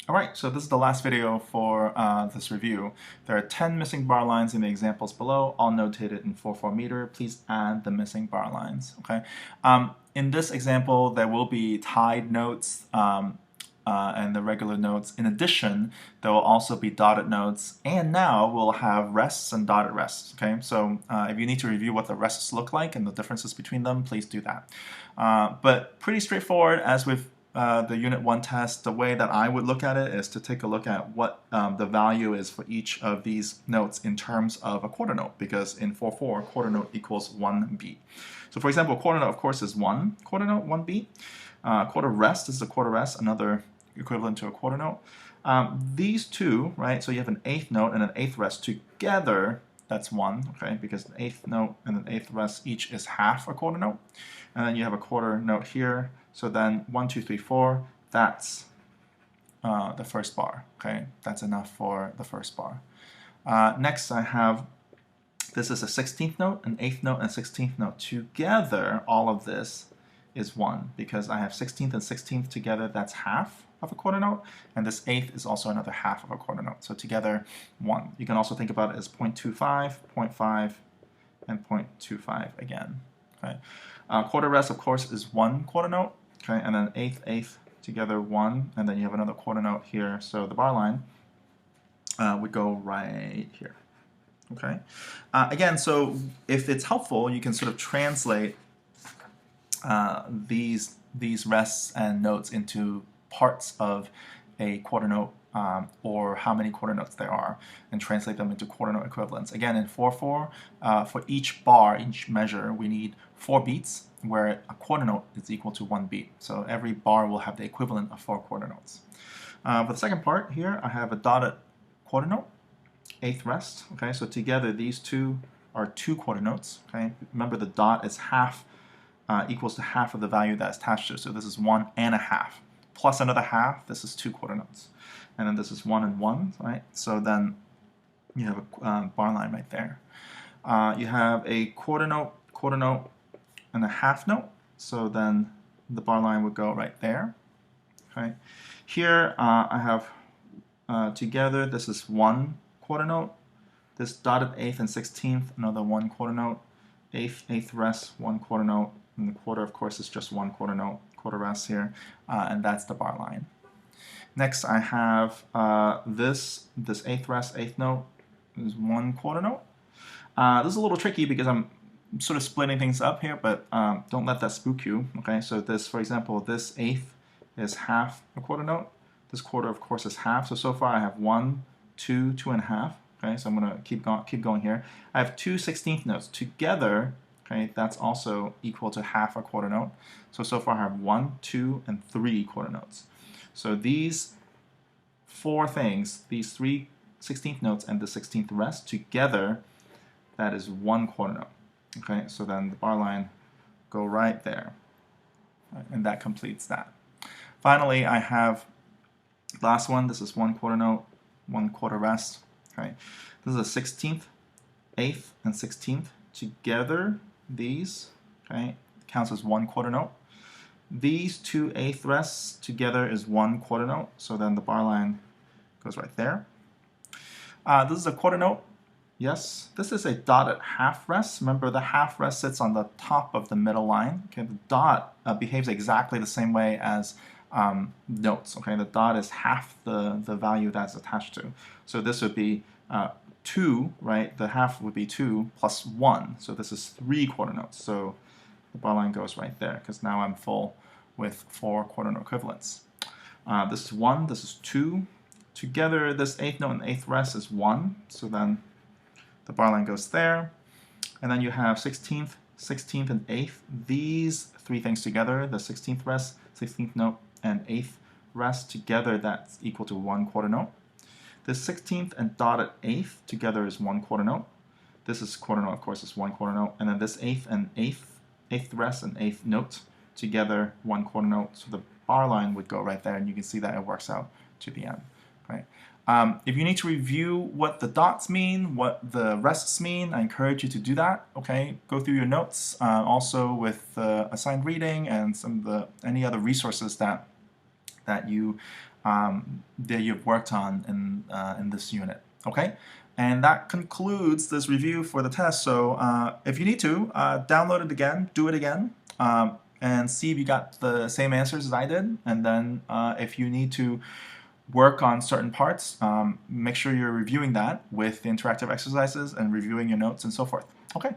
Alright, so this is the last video for this review. There are 10 missing bar lines in the examples below, all notated in 4 meter. Please add the missing bar lines. Okay. In this example, there will be tied notes and the regular notes. In addition, there will also be dotted notes, and now we'll have rests and dotted rests. Okay, so if you need to review what the rests look like and the differences between them, please do that. But pretty straightforward, as with the Unit 1 test. The way that I would look at it is to take a look at what the value is for each of these notes in terms of a quarter note, because in 4/4, quarter note equals 1 beat. So for example, quarter note, of course, is 1 quarter note, 1 beat. Quarter rest is a quarter rest, another equivalent to a quarter note. These two, right, so you have an eighth note and an eighth rest together, that's 1, okay, because the eighth note and the eighth rest each is half a quarter note. And then you have a quarter note here, so then 1, 2, 3, 4, that's the first bar, okay, that's enough for the first bar. Next I have, this is a 16th note, an 8th note, and 16th note. Together, all of this is 1, because I have 16th and 16th together, that's half of a quarter note, and this 8th is also another half of a quarter note. So together, 1. You can also think about it as 0.25, 0.5, and 0.25 again. Okay. Quarter rest, of course, is 1 quarter note, okay, and then eighth together 1, and then you have another quarter note here. So the bar line would go right here. Okay. Again, so if it's helpful, you can sort of translate these rests and notes into parts of a quarter note, or how many quarter notes there are, and translate them into quarter note equivalents. Again, in 4/4, for each bar, each measure, we need 4 beats, where a quarter note is equal to 1 beat. So every bar will have the equivalent of 4 quarter notes. For the second part here, I have a dotted quarter note, eighth rest. Okay, so together these two are 2 quarter notes. Okay, remember the dot is half, equals to half of the value that's attached to it. So this is 1 and a half. Plus another half, this is 2 quarter notes. And then this is 1 and 1, right? So then you have a bar line right there. You have a quarter note, and a half note. So then the bar line would go right there. Okay. Here I have together, this is 1 quarter note. This dotted 8th and 16th, another 1 quarter note. Eighth rest, 1 quarter note. And the quarter, of course, is just 1 quarter note, quarter rest here, and that's the bar line. Next, I have this eighth rest, eighth note is 1 quarter note. This is a little tricky because I'm sort of splitting things up here, but don't let that spook you. Okay, so this, for example, this eighth is half a quarter note. This quarter, of course, is half. So far I have 1, 2, 2 and a half. Okay, so I'm going to keep going here. I have 2 16th notes together. Okay, that's also equal to half a quarter note. So far I have 1, 2, and 3 quarter notes. So these 4 things, these 3 16th notes and the 16th rest together, that is 1 quarter note. Okay, so then the bar line go right there, and that completes that. Finally, I have last one. This is 1 quarter note, 1 quarter rest. Okay, this is a 16th, 8th, and 16th together. These, okay, counts as 1 quarter note. These 2 eighth rests together is 1 quarter note. So then the bar line goes right there. This is a quarter note. Yes, this is a dotted half rest. Remember, the half rest sits on the top of the middle line. Okay, the dot behaves exactly the same way as notes. Okay, the dot is half the value that's attached to. So this would be 2, right? The half would be 2 plus 1. So this is 3 quarter notes. So the bar line goes right there, because now I'm full with 4 quarter note equivalents. This is 1, this is 2. Together, this eighth note and eighth rest is 1. So then the bar line goes there. And then you have 16th, 16th, and 8th. These 3 things together, the 16th rest, 16th note, and 8th rest together, that's equal to 1 quarter note. The 16th and dotted 8th together is 1 quarter note. This is quarter note, of course, is 1 quarter note. And then this 8th and 8th rest and 8th note together, 1 quarter note. So the bar line would go right there, and you can see that it works out to the end. Right? If you need to review what the dots mean, what the rests mean, I encourage you to do that. Okay, go through your notes, also with assigned reading and any other resources that that you've worked on in this unit. Okay, and that concludes this review for the test. So if you need to download it again, do it again, and see if you got the same answers as I did. And then if you need to work on certain parts, make sure you're reviewing that with the interactive exercises and reviewing your notes and so forth. Okay.